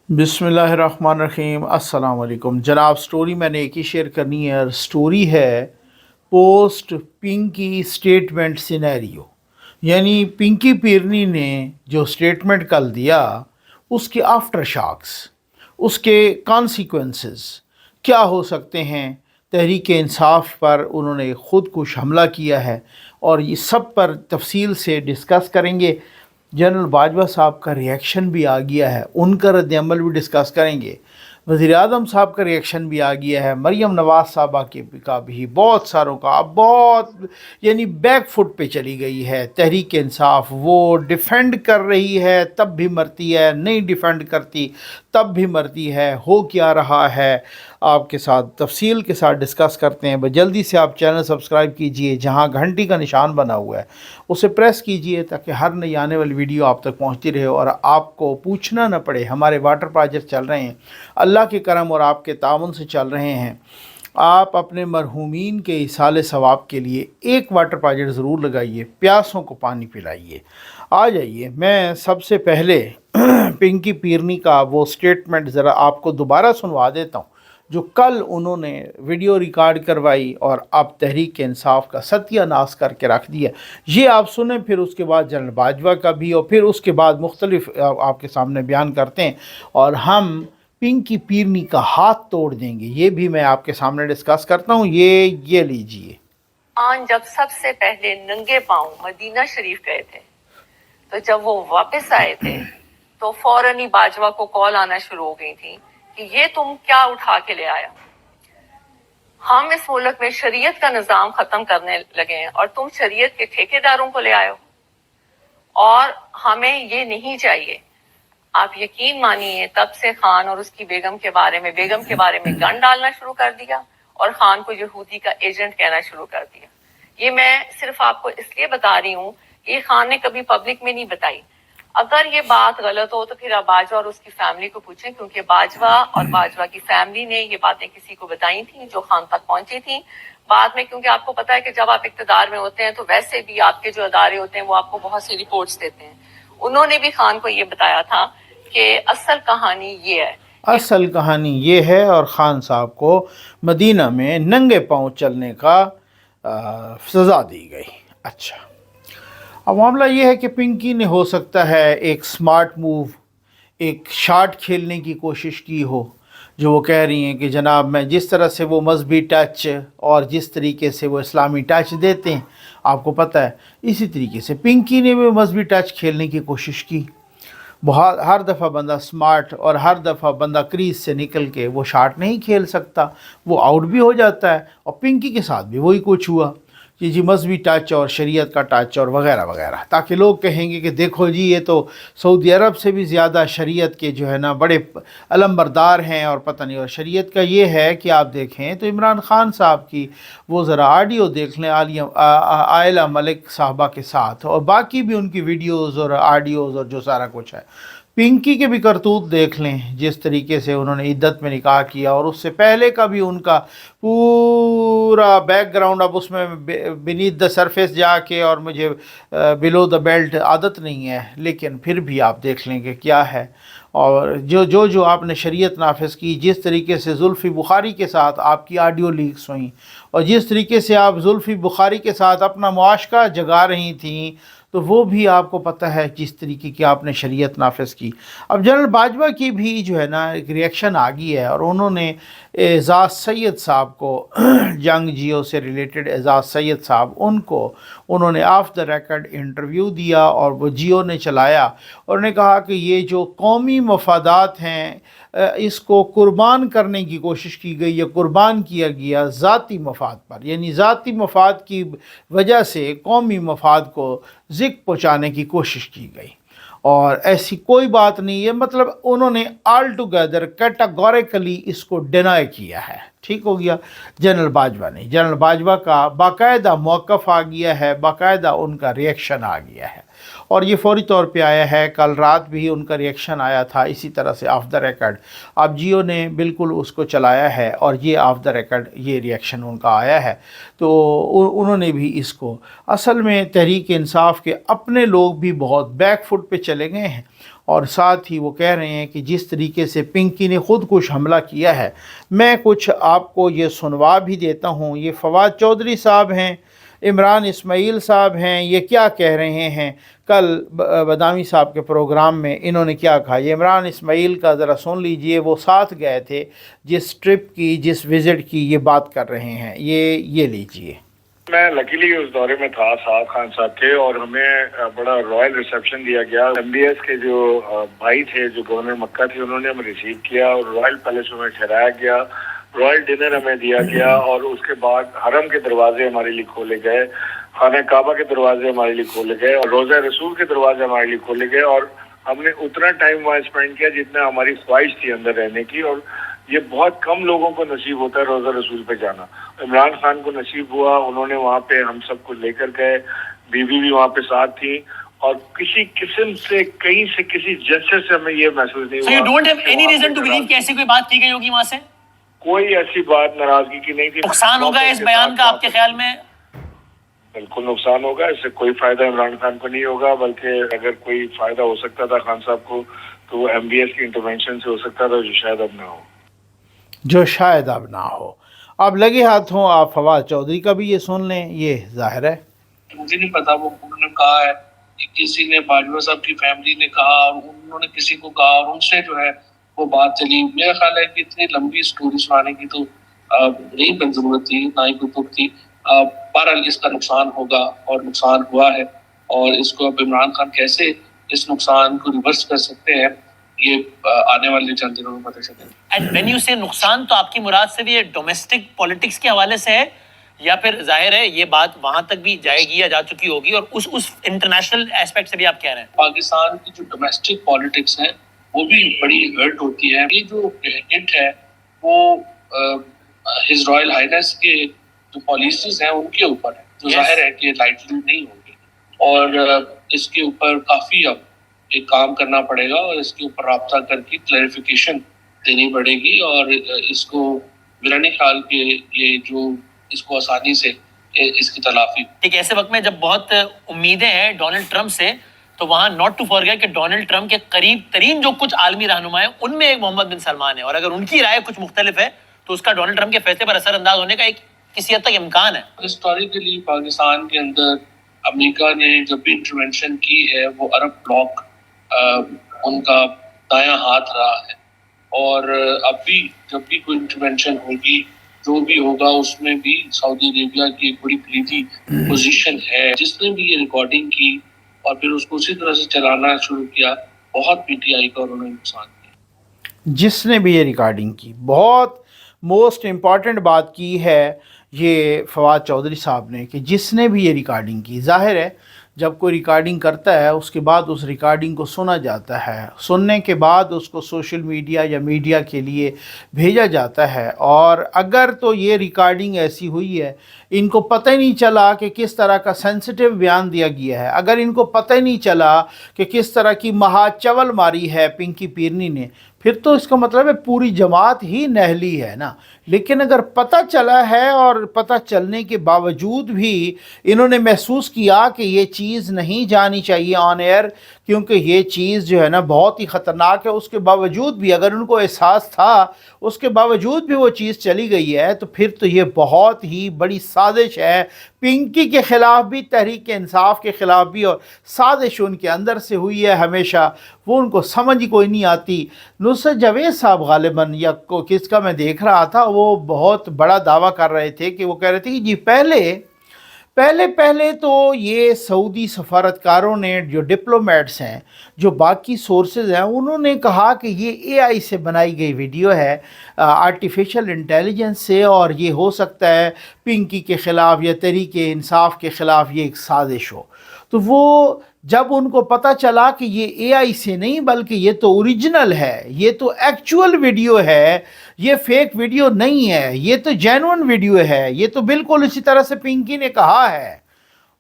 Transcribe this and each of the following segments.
बिस्मिल्लाहिर्रहमानिर्रहीम। अस्सलाम वालेकुम जनाब। स्टोरी मैंने एक ही शेयर करनी है। स्टोरी है पोस्ट पिंकी स्टेटमेंट सिनेरियो, यानी पिंकी पीरनी ने जो स्टेटमेंट कल दिया उसके आफ्टर शॉक्स, उसके कॉन्सिक्वेंसेस क्या हो सकते हैं। तहरीक इंसाफ पर उन्होंने ख़ुद कुछ हमला किया है और ये सब पर तफसील से डिस्कस करेंगे। जनरल बाजवा साहब का रिएक्शन भी आ गया है, उनका रद्दअमल भी डिस्कस करेंगे। वज़ीर आज़म साहब का रिएक्शन भी आ गया है। मरीम नवाज़ साहबा के का भी बहुत सारों का बहुत यानी बैक फुट पे चली गई है तहरीक इंसाफ। वो डिफेंड कर रही है तब भी मरती है, नहीं डिफेंड करती तब भी मरती है। हो क्या रहा है आपके साथ तफसील के साथ डिस्कस करते हैं। बस जल्दी से आप चैनल सब्सक्राइब कीजिए, जहां घंटी का निशान बना हुआ है उसे प्रेस कीजिए ताकि हर नई आने वाली वीडियो आप तक पहुंचती रहे और आपको पूछना न पड़े। हमारे वाटर प्रोजेक्ट चल रहे हैं, अल्लाह के करम और आपके ताउन से चल रहे हैं। आप अपने मरहूमीन के इसाले सवाब के लिए एक वाटर प्रोजेक्ट ज़रूर लगाइए, प्यासों को पानी पिलाइए। आ जाइए, मैं सबसे पहले पिंकी पीरनी का वो स्टेटमेंट ज़रा आपको दोबारा सुनवा देता हूँ जो कल उन्होंने वीडियो रिकॉर्ड करवाई और अब तहरीक इंसाफ का सत्यानाश करके रख दिया। ये आप सुने, फिर उसके बाद जनरल बाजवा का भी, और फिर उसके बाद मुख्तलिफ आपके सामने बयान करते हैं और हम पिंकी पीरनी का हाथ तोड़ देंगे। ये भी मैं आपके सामने डिस्कस करता हूँ। ये लीजिए। जब सबसे पहले नंगे पांव मदीना शरीफ गए थे, तो जब वो वापस आए थे तो फौरन ही बाजवा को कॉल आना शुरू हो गई थी कि ये तुम क्या उठा के ले आया। हम इस मुल्क में शरीयत का निजाम खत्म करने लगे हैं और तुम शरीयत के ठेकेदारों को ले आए हो, और हमें ये नहीं चाहिए। आप यकीन मानिए, तब से खान और उसकी बेगम के बारे में गन डालना शुरू कर दिया और खान को यहूदी का एजेंट कहना शुरू कर दिया। ये मैं सिर्फ आपको इसलिए बता रही हूँ कि ये खान ने कभी पब्लिक में नहीं बताई। अगर ये बात गलत हो तो फिर आप बाजवा और उसकी फैमिली को पूछें, क्योंकि बाजवा और बाजवा की फैमिली ने ये बातें किसी को बताई थी जो खान तक पहुंची थी बाद में। क्योंकि आपको पता है कि जब आप इक्तदार में होते हैं तो वैसे भी आपके जो अदारे होते हैं वो आपको बहुत सी रिपोर्ट्स देते हैं। उन्होंने भी खान को ये बताया था कि असल कहानी ये है, असल कहानी ये है, और ख़ान साहब को मदीना में नंगे पाँव चलने का सज़ा दी गई। अच्छा, अब मामला ये है कि पिंकी ने हो सकता है एक स्मार्ट मूव, एक शॉट खेलने की कोशिश की हो, जो वो कह रही हैं कि जनाब मैं जिस तरह से वो मजहबी टच और जिस तरीके से वो इस्लामी टच देते हैं आपको पता है, इसी तरीके से पिंकी ने भी मजहबी टच खेलने की कोशिश की। बहुत हर दफ़ा बंदा स्मार्ट और हर दफ़ा बंदा क्रीज से निकल के वो शॉट नहीं खेल सकता, वो आउट भी हो जाता है। और पिंकी के साथ भी वही कुछ हुआ कि जी मजहबी टच और शरीयत का टच और वगैरह वगैरह, ताकि लोग कहेंगे कि देखो जी ये तो सऊदी अरब से भी ज़्यादा शरीयत के जो है ना बड़े अलमबरदार हैं और पता नहीं। और शरीयत का ये है कि आप देखें तो इमरान ख़ान साहब की वो ज़रा ऑडियो देख लें आयला मलिक साहबा के साथ, और बाकी भी उनकी वीडियोज़ और ऑडियोज़ और जो सारा कुछ है। पिंकी के भी करतूत देख लें, जिस तरीके से उन्होंने इद्दत में निकाह किया और उससे पहले का भी उनका पूरा बैकग्राउंड। अब उसमें बीनीथ द सरफेस जाके, और मुझे बिलो द बेल्ट आदत नहीं है, लेकिन फिर भी आप देख लेंगे क्या है। और जो आपने शरीयत नाफिज की, जिस तरीके से जुल्फ़ी बुखारी के साथ आपकी ऑडियो लीक्स हुई और जिस तरीके से आप जुल्फ़ी बुखारी के साथ अपना मुआशका जगा रही थी, तो वो भी आपको पता है जिस तरीके की आपने शरीयत नाफिज की। अब जनरल बाजवा की भी जो है ना एक रिएक्शन आ गई है और उन्होंने एजाज़ सैयद साहब को जंग जियो से रिलेटेड एजाज़ सैयद साहब, उनको उन्होंने ऑफ द रिकॉर्ड इंटरव्यू दिया और वो जियो ने चलाया और उन्होंने कहा कि ये जो कौमी मफादात हैं इसको कुर्बान करने की कोशिश की गई या कुर्बान किया गया ज़ाती मफाद पर, यानी ज़ाती मफाद की वजह से कौमी मफाद को ज़िक पहुँचाने की कोशिश की गई। और ऐसी कोई बात नहीं है, मतलब उन्होंने ऑल टुगेदर कैटेगोरिकली इसको डिनाई किया है। ठीक हो गया। जनरल बाजवा ने, जनरल बाजवा का बाकायदा मौक़िफ़ आ गया है, बाकायदा उनका रिएक्शन आ गया है, और ये फौरी तौर पे आया है। कल रात भी उनका रिएक्शन आया था इसी तरह से ऑफ द रिकॉर्ड। अब जियो ने बिल्कुल उसको चलाया है और ये ऑफ द रिकॉर्ड ये रिएक्शन उनका आया है। तो उन्होंने भी इसको, असल में तहरीक इंसाफ के अपने लोग भी बहुत बैक फुट पे चले गए हैं اور ساتھ ہی وہ کہہ رہے ہیں کہ جس طریقے سے پنکی نے خود کش حملہ کیا ہے، میں کچھ آپ کو یہ سنوا بھی دیتا ہوں۔ یہ فواد چودھری صاحب ہیں، عمران اسماعیل صاحب ہیں، یہ کیا کہہ رہے ہیں کل بدامی صاحب کے پروگرام میں انہوں نے کیا کہا۔ یہ عمران اسماعیل کا ذرا سن لیجئے، وہ ساتھ گئے تھے جس ٹرپ کی، جس وزٹ کی یہ بات کر رہے ہیں، یہ لیجئے۔ میں لکیلی اس دورے میں تھا، سعد خان صاحب تھے، اور ہمیں بڑا رائل ریسیپشن دیا گیا۔ ایم بی ایس کے جو بھائی تھے، جو گورنر مکہ تھے، انہوں نے ہمیں ریسیو کیا اور رائل پیلس میں ٹھہرایا گیا، رائل ڈنر ہمیں دیا گیا، اور اس کے بعد حرم کے دروازے ہمارے لیے کھولے گئے، خانہ کعبہ کے دروازے ہمارے لیے کھولے گئے، اور روضہ رسول کے دروازے ہمارے لیے کھولے گئے، اور ہم نے اتنا ٹائم وہاں اسپینڈ کیا جتنا ہماری خواہش تھی اندر رہنے کی، اور یہ بہت کم لوگوں کو نصیب ہوتا ہے روضہ رسول پہ جانا۔ عمران خان کو نصیب ہوا، انہوں نے وہاں پہ ہم سب کو لے کر گئے، بیوی بھی وہاں پہ ساتھ تھی، اور کسی قسم سے کہیں سے کسی ججر سے ہمیں یہ محسوس نہیں ہوا۔ So you don't have any reason to believe کہ ایسی کوئی بات کی گئی ہوگی وہاں سے؟ کوئی ایسی بات ناراضگی کی نہیں تھی۔ نقصان ہوگا اس بیان کا آپ کے خیال میں؟ بالکل نقصان ہوگا، اس سے کوئی فائدہ عمران خان کو نہیں ہوگا، بلکہ اگر کوئی فائدہ ہو سکتا تھا خان صاحب کو تو وہ ایم بی ایس کی انٹرونشن سے ہو سکتا تھا، جو شاید اب نہ ہو۔ اب لگے ہاتھوں آپ فواد چودھری کا بھی یہ سن لیں، یہ ظاہر ہے مجھے نہیں پتا وہ انہوں نے کہا ہے کہ کسی نے باجوہ صاحب کی فیملی نے کہا اور انہوں نے کسی کو کہا اور ان سے جو ہے وہ بات چلی۔ میرا خیال ہے کہ اتنی لمبی سٹوری سنانے کی تو نہیں بن ضرورت تھی، نہ ہی کوئی تک تھی۔ بہرحال اس کا نقصان ہوگا اور نقصان ہوا ہے، اور اس کو اب عمران خان کیسے اس نقصان کو ریورس کر سکتے ہیں یہ آنے والے چند دنوں میں پتہ چلے گا۔ اینڈ وین یو سے نقصان، تو آپ کی مراد سے یہ ڈومیسٹک پالیٹکس کے حوالے سے ہے، یا پھر ظاہر ہے یہ بات وہاں تک بھی جائے گی یا جا چکی ہوگی، اور اس انٹرنیشنل ایسپیکٹ سے بھی آپ کہہ رہے ہیں؟ پاکستان کی جو ڈومیسٹک پالیٹکس ہے وہ بھی بڑی ہرٹ ہوتی ہے۔ یہ جو ہٹ ہے وہ ہز رائل ہائنس کے جو پالیسیز ہیں ان کے اوپر ہے، جو ظاہر ہے کہ لائٹلی نہیں ہوگی، اور اس کے اوپر کافی اب ایک کام کرنا پڑے گا، اور اس کے اوپر رابطہ کر کے کلیریفیکیشن دینی پڑے گی، اور اس کو میرا نہیں خیال کہ یہ جو اس کو آسانی سے اس کی تلافی۔ ایک ایسے وقت میں جب بہت امیدیں ہیں ڈونلڈ ٹرمپ سے، تو وہاں ناٹ ٹو فارگیٹ کہ ڈونلڈ ٹرمپ کے قریب ترین جو کچھ عالمی رہنما ہیں ان میں ایک محمد بن سلمان ہے، اور اگر ان کی رائے کچھ مختلف ہے تو اس کا ڈونلڈ ٹرمپ کے فیصلے پر اثر انداز ہونے کا ایک کسی حد تک امکان ہے۔ ہسٹوریکلی پاکستان کے اندر امریکہ نے جب بھی انٹرونشن کی ہے وہ عرب بلاک ان کا دایاں ہاتھ رہا ہے، اور اب بھی جب بھی کوئی انٹرونشن ہوگی، جو بھی ہوگا، اس میں بھی سعودی عربیہ کی ایک بڑی کلیدی پوزیشن ہے۔ جس نے بھی یہ ریکارڈنگ کی اور پھر اس کو اسی طرح سے چلانا شروع کیا، بہت پی ٹی آئی کا انہوں نے نقصان کیا۔ جس نے بھی یہ ریکارڈنگ کی، بہت موسٹ امپورٹنٹ بات کی ہے یہ فواد چودھری صاحب نے، کہ جس نے بھی یہ ریکارڈنگ کی، ظاہر ہے جب کوئی ریکارڈنگ کرتا ہے اس کے بعد اس ریکارڈنگ کو سنا جاتا ہے، سننے کے بعد اس کو سوشل میڈیا یا میڈیا کے لیے بھیجا جاتا ہے، اور اگر تو یہ ریکارڈنگ ایسی ہوئی ہے ان کو پتہ ہی نہیں چلا کہ کس طرح کا سینسٹیو بیان دیا گیا ہے، اگر ان کو پتہ ہی نہیں چلا کہ کس طرح کی مہا چول ماری ہے پنکی پیرنی نے، پھر تو اس کا مطلب ہے پوری جماعت ہی نہلی ہے نا۔ لیکن اگر پتہ چلا ہے اور پتہ چلنے کے باوجود بھی انہوں نے محسوس کیا کہ یہ چیز نہیں جانی چاہیے آن ایئر، کیونکہ یہ چیز جو ہے نا بہت ہی خطرناک ہے، اس کے باوجود بھی اگر ان کو احساس تھا، اس کے باوجود بھی وہ چیز چلی گئی ہے، تو پھر تو یہ بہت ہی بڑی سازش ہے، پنکی کے خلاف بھی، تحریک انصاف کے خلاف بھی، اور سازش ان کے اندر سے ہوئی ہے ہمیشہ، وہ ان کو سمجھ ہی کوئی نہیں آتی۔ نصرت جاوید صاحب غالباً یا کس کا میں دیکھ رہا تھا، وہ بہت بڑا دعویٰ کر رہے تھے کہ وہ کہہ رہے تھے کہ جی پہلے تو یہ سعودی سفارتکاروں نے، جو ڈپلومیٹس ہیں، جو باقی سورسز ہیں، انہوں نے کہا کہ یہ اے آئی سے بنائی گئی ویڈیو ہے، آرٹیفیشل انٹیلیجنس سے، اور یہ ہو سکتا ہے پنکی کے خلاف یا تحریک انصاف کے خلاف یہ ایک سازش ہو۔ تو وہ جب ان کو پتہ چلا کہ یہ اے آئی سے نہیں بلکہ یہ تو اوریجنل ہے، یہ تو ایکچول ویڈیو ہے، یہ فیک ویڈیو نہیں ہے، یہ تو جینوئن ویڈیو ہے، یہ تو بالکل اسی طرح سے پنکی نے کہا ہے،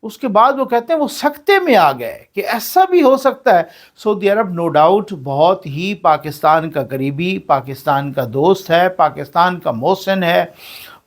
اس کے بعد وہ کہتے ہیں وہ سکتے میں آ گئے کہ ایسا بھی ہو سکتا ہے۔ سعودی عرب نو ڈاؤٹ بہت ہی پاکستان کا قریبی، پاکستان کا دوست ہے، پاکستان کا محسن ہے۔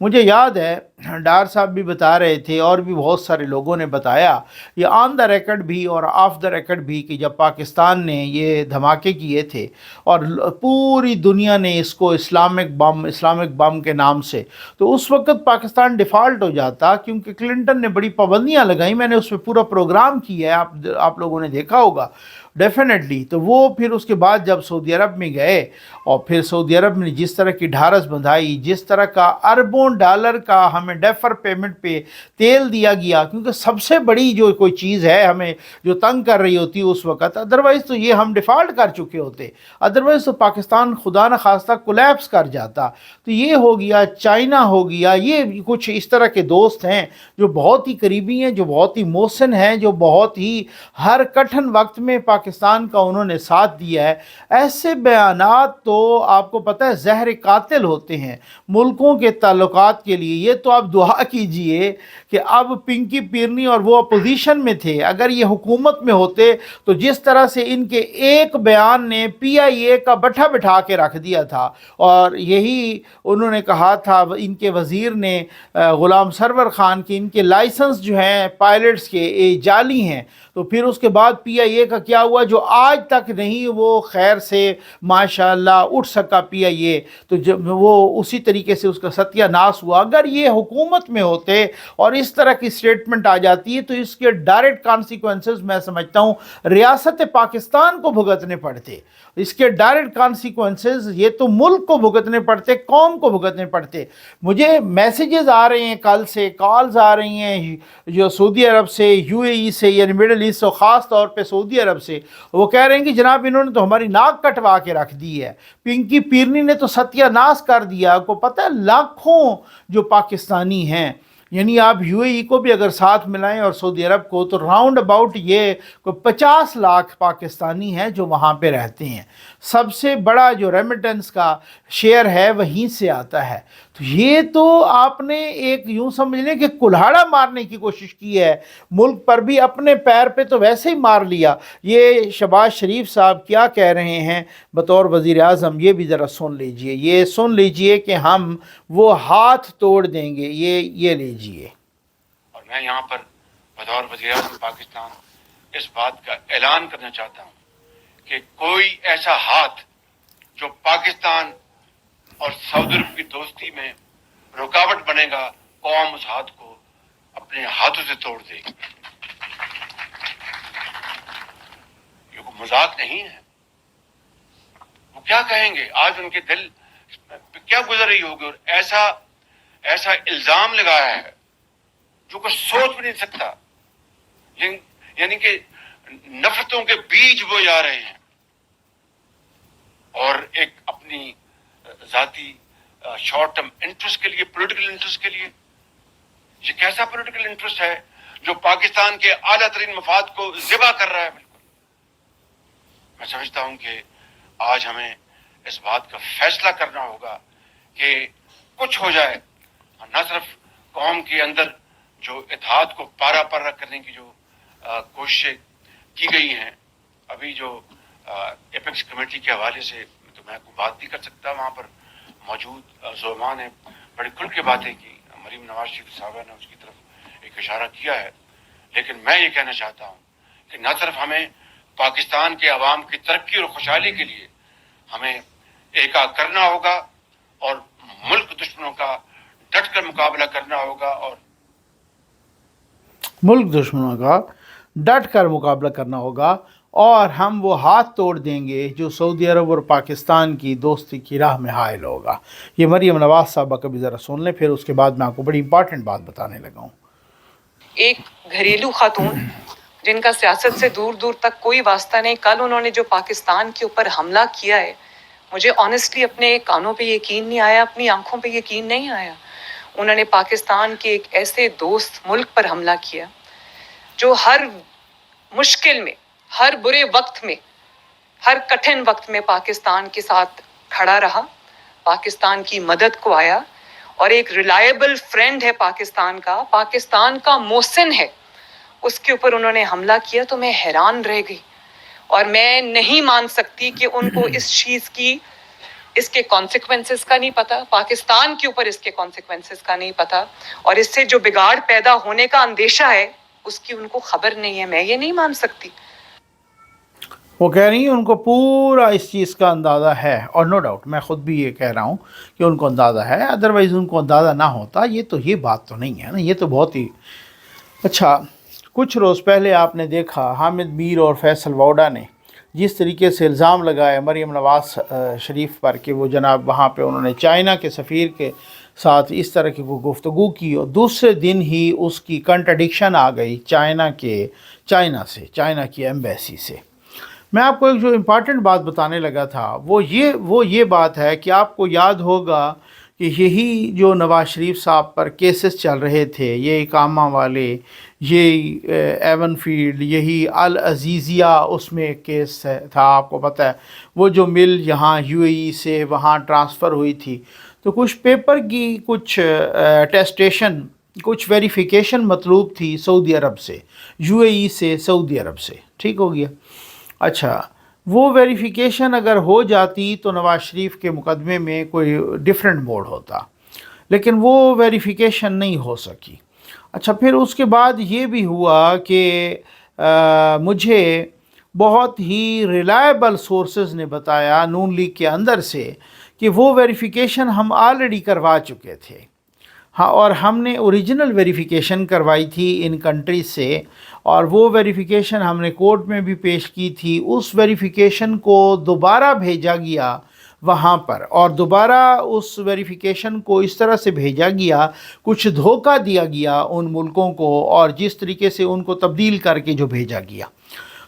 مجھے یاد ہے डार साहब भी बता रहे थे और भी बहुत सारे लोगों ने बताया, ये ऑन द रिकॉर्ड भी और ऑफ द रिकॉर्ड भी, कि जब पाकिस्तान ने ये धमाके किए थे और पूरी दुनिया ने इसको इस्लामिक बम के नाम से, तो उस वक्त पाकिस्तान डिफ़ॉल्ट हो जाता, क्योंकि क्लिंटन ने बड़ी पाबंदियां लगाई। मैंने उस पर पूरा प्रोग्राम किया है, आप लोगों ने देखा होगा डेफिनेटली। तो वो फिर उसके बाद जब सऊदी अरब में गए और फिर सऊदी अरब ने जिस तरह की ढारस बंधाई, जिस तरह का अरबों डॉलर का हमें डेफर पेमेंट पे तेल दिया गया, क्योंकि सबसे बड़ी जो कोई चीज़ है हमें जो तंग कर रही होती है उस वक़्त, अदरवाइज़ तो ये हम डिफ़ॉल्ट कर चुके होते, अदरवाइज़ तो पाकिस्तान खुदा न खास्ता कोलैप्स कर जाता। तो ये हो गया, चाइना हो गया, ये कुछ इस तरह के दोस्त हैं जो बहुत ही करीबी हैं, जो बहुत ही मोहसिन हैं, जो बहुत ही हर कठिन वक्त में पाकिस्तान का उन्होंने साथ दिया है। ऐसे बयानात तो आपको पता है ज़हर कातिल होते हैं मुल्कों के ताल्लुकात के लिए। ये तो आप दुआ कीजिए कि अब पिंकी पीरनी और वो अपोजिशन में थे, अगर ये हुकूमत में होते तो जिस तरह से इनके एक बयान ने PIA का बट्ठा बिठा के रख दिया था, और यही उन्होंने कहा था इनके वज़ीर ने ग़ुलाम सरवर ख़ान की, इनके लाइसेंस जो हैं पायलट्स के जाली हैं। तो फिर उसके बाद PIA का क्या हुआ, जो आज तक नहीं वो खैर से माशाअल्लाह उठ सका PIA, तो जब वो उसी तरीके से उसका सत्यानाश हुआ। अगर ये हुकूमत में होते और इस तरह की स्टेटमेंट आ जाती है तो इसके डायरेक्ट कॉन्सिक्वेंसेस मैं समझता हूँ रियासत पाकिस्तान को भुगतने पड़ते। इसके डायरेक्ट कॉन्सिक्वेंसेस ये तो मुल्क को भुगतने पड़ते, कौम को भुगतने पड़ते। मुझे मैसेजेस आ रहे हैं, कल से कॉल्स आ रही हैं जो सऊदी अरब से, UAE से, यानी मिडल ईस्ट से, ख़ास तौर पे सऊदी अरब से, वो कह रहे हैं कि जनाब इन्होंने तो हमारी नाक कटवा के रख दी है, पिंकी पीरनी ने तो सत्यानाश कर दिया। आपको पता है लाखों जो पाकिस्तानी हैं, यानी आप UAE को भी अगर साथ मिलाएं और सऊदी अरब को, तो राउंड अबाउट ये कोई 50 लाख पाकिस्तानी हैं जो वहाँ पे रहते हैं। सबसे बड़ा जो रेमिटेंस का शेयर है वहीं से आता है। तो ये तो आपने एक यूँ समझ लें कि कुल्हाड़ा मारने की कोशिश की है मुल्क पर भी, अपने पैर पे तो वैसे ही मार लिया। ये शहबाज शरीफ साहब क्या कह रहे हैं बतौर वज़ीर आज़म, ये भी ज़रा सुन लीजिए। ये सुन लीजिए कि हम वो हाथ तोड़ देंगे, ये लीजिए। और मैं यहाँ पर बतौर वज़ीर आज़म पाकिस्तान इस बात का ऐलान करना चाहता हूँ कि कोई ऐसा हाथ जो पाकिस्तान और सऊदी अरब की दोस्ती में रुकावट बनेगा, कौम उस हाथ को अपने हाथों से तोड़ देगी। ये कोई मजाक नहीं है। वो क्या कहेंगे, आज उनके दिल क्या गुजर रही होगी, और ऐसा इल्जाम लगाया है जो कोई सोच भी नहीं सकता। यानी कि नफरतों के बीज बो जा रहे हैं और एक अपनी जाती शॉर्ट टर्म इंटरेस्ट के लिए, पॉलिटिकल इंटरेस्ट के लिए। ये कैसा पॉलिटिकल इंटरेस्ट है जो पाकिस्तान के आला तरीन मफाद को ज़िबा कर रहा है। बिल्कुल मैं समझता हूं कि आज हमें इस बात का फैसला करना होगा कि कुछ हो जाए, न सिर्फ कौम के अंदर जो इत्तेहाद को पारा पारा करने की जो कोशिशें की गई हैं, अभी जो एपेक्स कमेटी के हवाले से तो मैं कोई बात नहीं कर सकता, वहाँ पर मौजूद ज़ुलमा ने बड़ी खुल के बातें की, मरीम नवाज शरीफ साहबा ने उसकी तरफ एक इशारा किया है। लेकिन मैं ये कहना चाहता हूँ कि न सिर्फ हमें पाकिस्तान के अवाम की तरक्की और खुशहाली के लिए हमें एकाग करना होगा और मुल्क दुश्मनों का डट कर मुकाबला करना होगा, और मुल्क दुश्मनों का डट कर मुकाबला करना होगा, और हम वो हाथ तोड़ देंगे जो सऊदी अरब और पाकिस्तान की दोस्ती की राह में हायल होगा। ये मरीम नवाज साहबा का भी ज़रा सुन लें, फिर उसके बाद मैं आपको बड़ी इंपॉर्टेंट बात बताने लगा हूँ। एक घरेलू खातून जिनका सियासत से दूर दूर तक कोई वास्ता नहीं, कल उन्होंने जो पाकिस्तान के ऊपर हमला किया है, मुझे ऑनेस्टली अपने कानों पे यकीन नहीं आया, अपनी आंखों पे यकीन नहीं आया। उन्होंने पाकिस्तान के एक ऐसे दोस्त मुल्क पर हमला किया जो हर मुश्किल में, हर बुरे वक्त में, हर कठिन वक्त में पाकिस्तान के साथ खड़ा रहा, पाकिस्तान की मदद को आया, और एक रिलायबल फ्रेंड है पाकिस्तान का मोहसिन है, उसके ऊपर उन्होंने हमला किया। तो मैं हैरान रह गई और मैं नहीं मान सकती कि उनको इस चीज़ की اس کے کانسیکوینسز کا نہیں پتہ، پاکستان کے اوپر اس کے کانسیکوینسز کا نہیں پتہ، اور اس سے جو بگاڑ پیدا ہونے کا اندیشہ ہے اس کی ان کو خبر نہیں ہے. میں یہ نہیں مان سکتی. وہ کہہ رہی ہیں ان کو پورا اس چیز کا اندازہ ہے، اور نو ڈاؤٹ میں خود بھی یہ کہہ رہا ہوں کہ ان کو اندازہ ہے، ادروائز ان کو اندازہ نہ ہوتا. یہ بات تو نہیں ہے نا. یہ تو بہت ہی اچھا. کچھ روز پہلے آپ نے دیکھا حامد میر اور فیصل ووڈا نے جس طریقے سے الزام لگایا مریم نواز شریف پر کہ وہ جناب وہاں پہ انہوں نے چائنا کے سفیر کے ساتھ اس طرح کی کوئی گفتگو کی، اور دوسرے دن ہی اس کی کنٹرڈکشن آ گئی چائنا کی ایمبیسی سے. میں آپ کو ایک جو امپارٹنٹ بات بتانے لگا تھا وہ یہ بات ہے کہ آپ کو یاد ہوگا کہ یہی جو نواز شریف صاحب پر کیسز چل رہے تھے، یہ اقامہ والے، یہ ایون فیلڈ، یہی العزیزیہ اس میں ایک کیس تھا، آپ کو پتہ ہے وہ جو مل یہاں یو اے ای سے وہاں ٹرانسفر ہوئی تھی، تو کچھ پیپر کی کچھ ٹیسٹیشن، کچھ ویریفیکیشن مطلوب تھی سعودی عرب سے، یو اے ای سے سعودی عرب سے. ٹھیک ہو گیا. اچھا، وہ ویریفیکیشن اگر ہو جاتی تو نواز شریف کے مقدمے میں کوئی ڈیفرنٹ موڈ ہوتا، لیکن وہ ویریفیکیشن نہیں ہو سکی. اچھا، پھر اس کے بعد یہ بھی ہوا کہ مجھے بہت ہی ریلائبل سورسز نے بتایا نون لیگ کے اندر سے کہ وہ ویریفیکیشن ہم آلریڈی کروا چکے تھے. ہاں، اور ہم نے اوریجنل ویریفیکیشن کروائی تھی ان کنٹری سے، اور وہ ویریفیکیشن ہم نے کورٹ میں بھی پیش کی تھی. اس ویریفیکیشن کو دوبارہ بھیجا گیا وہاں پر، اور دوبارہ اس ویریفیکیشن کو اس طرح سے بھیجا گیا، کچھ دھوکہ دیا گیا ان ملکوں کو، اور جس طریقے سے ان کو تبدیل کر کے جو بھیجا گیا،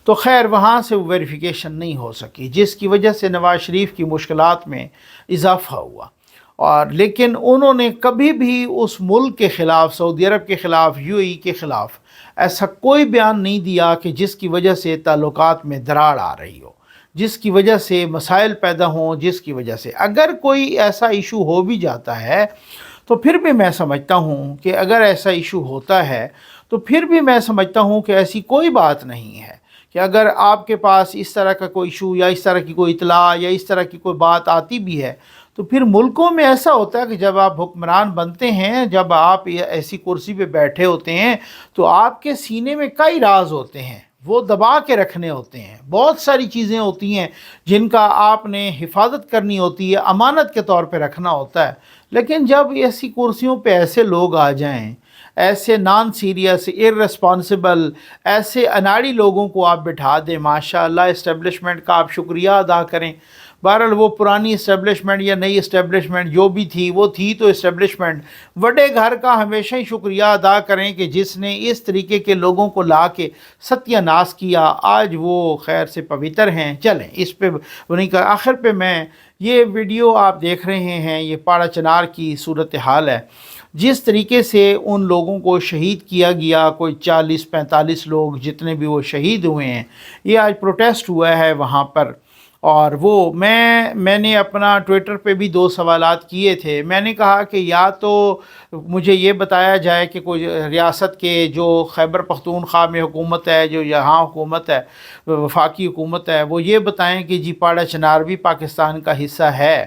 تو خیر وہاں سے ویریفیکیشن نہیں ہو سکی، جس کی وجہ سے نواز شریف کی مشکلات میں اضافہ ہوا. اور لیکن انہوں نے کبھی بھی اس ملک کے خلاف، سعودی عرب کے خلاف، یو اے ای کے خلاف ایسا کوئی بیان نہیں دیا کہ جس کی وجہ سے تعلقات میں دراڑ آ رہی ہو، جس کی وجہ سے مسائل پیدا ہوں، جس کی وجہ سے اگر کوئی ایسا ایشو ہو بھی جاتا ہے تو پھر بھی میں سمجھتا ہوں کہ اگر ایسا ایشو ہوتا ہے تو پھر بھی میں سمجھتا ہوں کہ ایسی کوئی بات نہیں ہے کہ اگر آپ کے پاس اس طرح کا کوئی ایشو یا اس طرح کی کوئی اطلاع یا اس طرح کی کوئی بات آتی بھی ہے، تو پھر ملکوں میں ایسا ہوتا ہے کہ جب آپ حکمران بنتے ہیں، جب آپ ایسی کرسی پہ بیٹھے ہوتے ہیں تو آپ کے سینے میں کئی راز ہوتے ہیں، وہ دبا کے رکھنے ہوتے ہیں. بہت ساری چیزیں ہوتی ہیں جن کا آپ نے حفاظت کرنی ہوتی ہے، امانت کے طور پہ رکھنا ہوتا ہے. لیکن جب ایسی کرسیوں پہ ایسے لوگ آ جائیں، ایسے نان سیریس، ارریسپانسبل، ایسے اناڑی لوگوں کو آپ بٹھا دیں، ماشاءاللہ اسٹیبلشمنٹ کا آپ شکریہ ادا کریں. بہرحال وہ پرانی اسٹیبلشمنٹ یا نئی اسٹیبلشمنٹ جو بھی تھی وہ تھی تو اسٹیبلشمنٹ، بڑے گھر کا ہمیشہ ہی شکریہ ادا کریں کہ جس نے اس طریقے کے لوگوں کو لا کے ستیہ ناش کیا. آج وہ خیر سے پوتر ہیں. چلیں اس پہ نہیں کر. آخر پہ میں یہ ویڈیو آپ دیکھ رہے ہیں، یہ پاڑا چنار کی صورتحال ہے. جس طریقے سے ان لوگوں کو شہید کیا گیا، کوئی 40-45 لوگ جتنے بھی وہ شہید ہوئے ہیں، یہ آج پروٹیسٹ ہوا ہے وہاں پر. اور وہ میں نے اپنا ٹویٹر پہ بھی 2 سوالات کیے تھے. میں نے کہا کہ یا تو مجھے یہ بتایا جائے کہ کوئی ریاست کے جو خیبر پختونخوا میں حکومت ہے، جو یہاں حکومت ہے، وفاقی حکومت ہے، وہ یہ بتائیں کہ جی پاڑا چنار بھی پاکستان کا حصہ ہے.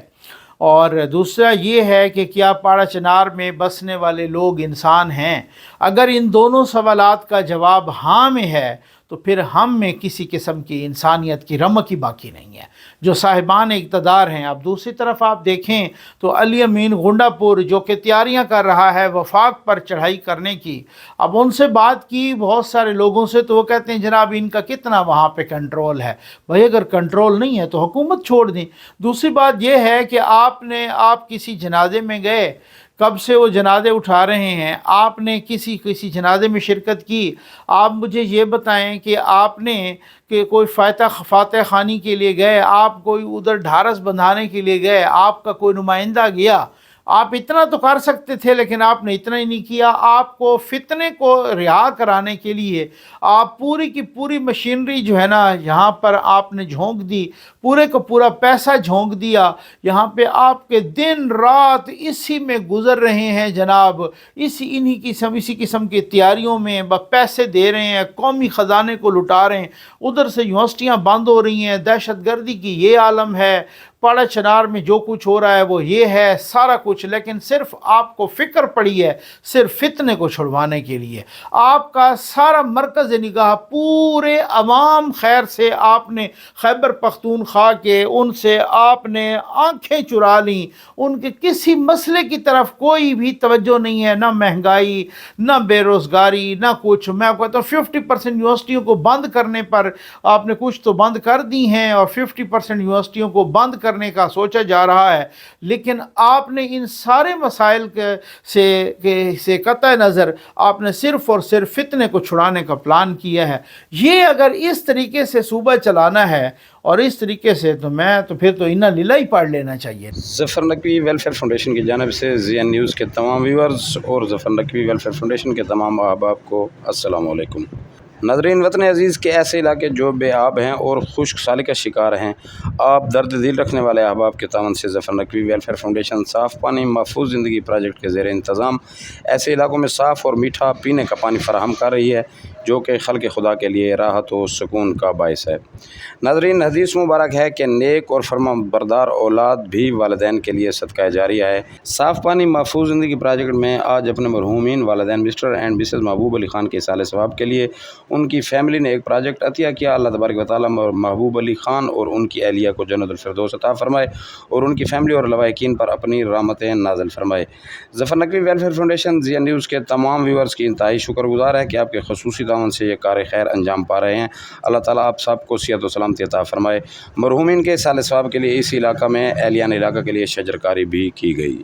اور دوسرا یہ ہے کہ کیا پاڑا چنار میں بسنے والے لوگ انسان ہیں؟ اگر ان دونوں سوالات کا جواب ہاں میں ہے تو پھر ہم میں کسی قسم کی انسانیت کی رمق ہی باقی نہیں ہے جو صاحبان اقتدار ہیں. اب دوسری طرف آپ دیکھیں تو علی امین غنڈہ پور جو کہ تیاریاں کر رہا ہے وفاق پر چڑھائی کرنے کی، اب ان سے بات کی بہت سارے لوگوں سے تو وہ کہتے ہیں جناب ان کا کتنا وہاں پہ کنٹرول ہے. بھائی اگر کنٹرول نہیں ہے تو حکومت چھوڑ دیں. دوسری بات یہ ہے کہ آپ کسی جنازے میں گئے، کب سے وہ جنازے اٹھا رہے ہیں، آپ نے کسی جنازے میں شرکت کی، آپ مجھے یہ بتائیں کہ آپ نے کہ کوئی فاتح خانی کے لیے گئے، آپ کوئی ادھر ڈھارس بندھانے کے لیے گئے، آپ کا کوئی نمائندہ گیا، آپ اتنا تو کر سکتے تھے لیکن آپ نے اتنا ہی نہیں کیا. آپ کو فتنے کو رہا کرانے کے لیے آپ پوری کی پوری مشینری جو ہے نا یہاں پر آپ نے جھونک دی، پورے کو پورا پیسہ جھونک دیا. یہاں پہ آپ کے دن رات اسی میں گزر رہے ہیں جناب، اسی قسم کی تیاریوں میں پیسے دے رہے ہیں، قومی خزانے کو لٹا رہے ہیں. ادھر سے یونیورسٹیاں بند ہو رہی ہیں، دہشت گردی کی یہ عالم ہے، पाड़ा चनार में जो कुछ हो रहा है वो ये है सारा कुछ, लेकिन सिर्फ आपको फ़िक्र पड़ी है सिर्फ फितने को छुड़वाने के लिए। आपका सारा मरकज़ निगाह पूरे अवाम खैर से आपने खैबर पख्तूनख्वा के उनसे आपने आंखें चुरा लीं, उनके किसी मसले की तरफ कोई भी तवज्जो नहीं है, ना महंगाई ना बेरोज़गारी ना कुछ। मैं आपको कहता हूँ 50% यूनिवर्सिटियों को बंद करने पर आपने कुछ तो बंद कर दी हैं और 50% यूनिवर्सिटियों को बंद करने का सोचा जा रहा है, लेकिन आपने इन सारे मसाइल से कतई नज़र आपने सिर्फ़ और सिर्फ फितने को छुड़ाने का प्लान किया है। ये अगर इस तरीके से सूबा चलाना है और इस तरीके से तो फिर तो इन्ना लीला ही पढ़ लेना चाहिए। ज़फ़र नकवी वेलफेयर फाउंडेशन की जानिब से ज़ियन न्यूज़ के तमाम व्यूअर्स और ज़फ़र नकवी वेलफेयर फाउंडेशन के तमाम अहबाब को अस्सलाम वालेकुम। नाज़रीन, वतन अज़ीज़ के ऐसे इलाके जो बेआब हैं और खुश्क साली का शिकार हैं, आप दर्द दिल रखने वाले अहबाब के तावन से ज़फ़र नकवी वेलफेयर फाउंडेशन साफ़ पानी महफूज ज़िंदगी प्रोजेक्ट के ज़ेर इंतज़ाम ऐसे इलाकों में साफ़ और मीठा पीने का पानी फराहम कर रही है, जो कि खल्क़ खुदा के लिए राहत व सुकून का बायस है। नाज़रीन, हदीस मुबारक है कि नेक और फरमा बरदार औलाद भी वालिदैन के लिए सदका जारिया है। साफ़ पानी महफूज ज़िंदगी प्रोजेक्ट में आज अपने मरहूमीन वालिदैन मिस्टर एंड मिसेस महबूब अली ख़ान के इसाले सवाब के लिए उनकी फ़ैमिली ने एक प्रोजेक्ट अतिया किया। अल्लाह तबारक व तआला महबूब अली ख़ान और उनकी अहलिया को जन्नतुल फ़िरदौस अता फ़रमाए और उनकी फ़ैमिली और लवाहिकीन पर अपनी रहमतें नाज़िल फ़रमाए। Zafar Naqvi welfare foundation Zion news के तमाम व्यूअर्स की इंतहाई शुक्रगुज़ार है कि आपके ख़ुसूसी तावन से ये कार खैर अंजाम पा रहे हैं। अल्लाह ताला आप सबको सेहत व सलामती अता फ़रमाए। मरहूमीन के इसाले सवाब के लिए इस इलाका में एहलियान इलाका के लिए शजरकारी भी की गई।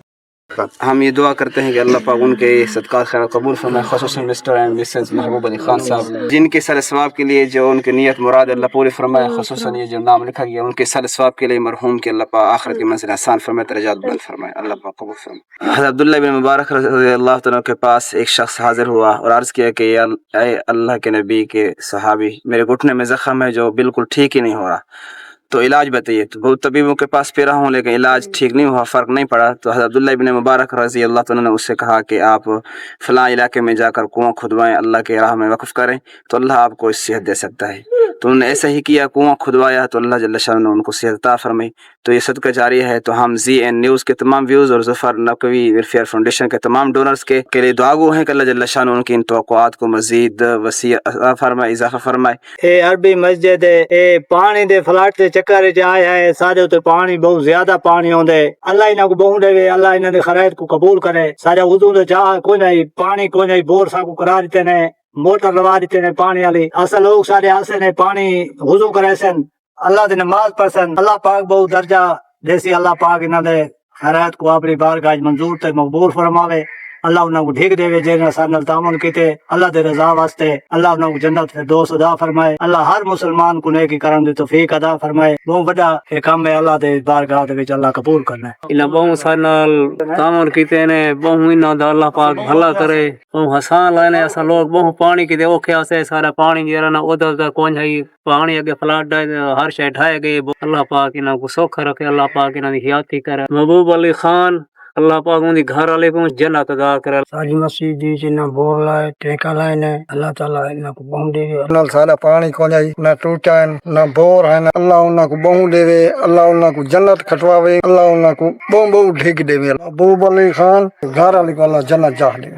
हम ये दुआ करते हैं कि अल्लाह पाक उनके सदका खैर कबूल फरमाए, ख़ुसूसन मिस्टर एंड मिसेस महबूब अली ख़ान साहब जिनके सर सवाब के लिए जो उनकी नीयत मुराद अल्लाह पूरी फरमाए। ख़ुसूसन ये जो नाम लिखा गया उनके सर सवाब के लिए मरहूम के अल्लाह पाक आखिरत की मंजिल आसान फरमाए, दर्जात बुलंद फरमाए, अल्लाह पाक कबूल फरमाए। हज़रत अब्दुल्लाह बिन मुबारक रज़ियल्लाहु तआला के पास एक शख्स हाजिर हुआ और अर्ज़ किया कि या अल्लाह के नबी के सहाबी, मेरे घुटने में ज़ख़म है जो बिल्कुल ठीक ही नहीं हो रहा, तो इलाज बताइए। तो बहुत तबीबों के पास फिरा हूँ लेकिन इलाज ठीक नहीं हुआ, फ़र्क नहीं पड़ा। तो हज़रत अब्दुल्लाह इब्न मुबारक रज़ी अल्लाह तआला ने उससे कहा कि आप फ़लाँ इलाके में जाकर कुआं खुदवाएं, अल्लाह के राह में वक़्फ़ करें तो अल्लाह आपको इस सेहत दे सकता है। तो उन्होंने ऐसा ही किया, कुआं खुदवाया तो अल्लाह जल्ल शान ने उनको सेहत अता फ़रमाई। तो ये सदका जारी है। तो हम ज़ीएन न्यूज़ के तमाम व्यूज़ और ज़फ़र नकवी वेलफेयर फाउंडेशन के तमाम डोनर्स के लिए दुआगो हैं कि अल्लाह जल्ल शान उनकी इन तवक्कुआत को मज़ीद वसी फरमाए, इज़ाफ़ा फरमाए। ए अरबी मस्जिद ए पानी दे फ्लैट ते चक्कर च आया है, सारे उते पानी बहुत ज्यादा पानी आंदा है। अल्लाह इन्हां को बहु देवे, अल्लाह इन्हां दे खैरात को कबूल करे। सारे वुज़ू दे चाह कोई नहीं, पानी कोई नहीं, बोर सा को करा देते ने, मोटर लगा देते ने पानी वाली। असल लोग सारे आसे ने पानी वुज़ू करे सन, अल्लाह दी नमाज पढ़सन। अल्लाह पाक बहुत दर्जा जैसी अल्लाह पाक इन्हां दे खैरात को अपनी बारगाह मंजूर ते मकबूल फरमावे। अल्लाह उन्हां को ढीक देवे जिन्हां साथ नाल तामुन कीते, अल्लाह दे रज़ा वास्ते। अल्लाह उन्हां को जन्नत फिरदौस अता फरमाए। अल्लाह हर मुसलमान को नेकी करन दी तौफीक अता फरमाए। बहुत बड़ा ये काम है, अल्लाह दे बारगाह दे विच अल्लाह कबूल करना है। इन्हां बहु साल नाल तामुन कीते ने, बहु इन्हां दा अल्लाह पाक भला करे। बहु हसान लाने असा लोग बहु पानी की औखे आसे सारा पानी जरा ना उधर दा कोन है पानी अगे फ्लड हर शय ढाए गए। अल्लाह पाक इन्हां को सौखा रखे, अल्लाह पाक इन्हां दी हियाती करे। महबूब अली खान अल्लाह पाक उनकी घर वाले को जन्नत अता करे। सारी मस्जिद दी जिन्ना बोर लाए टेका लाए ने, अल्लाह ताला इन्हां को बहु देवे। नल सारा पानी को जाई ना टूटा है ना बोर है ना, अल्लाह उन्हां को बहु देवे, अल्लाह उन्हां को जन्नत खटवावे, अल्लाह उन्हां को बहु ढीक देवे। महबूब अली खान घर वाले को अल्लाह जन्नत जा दे।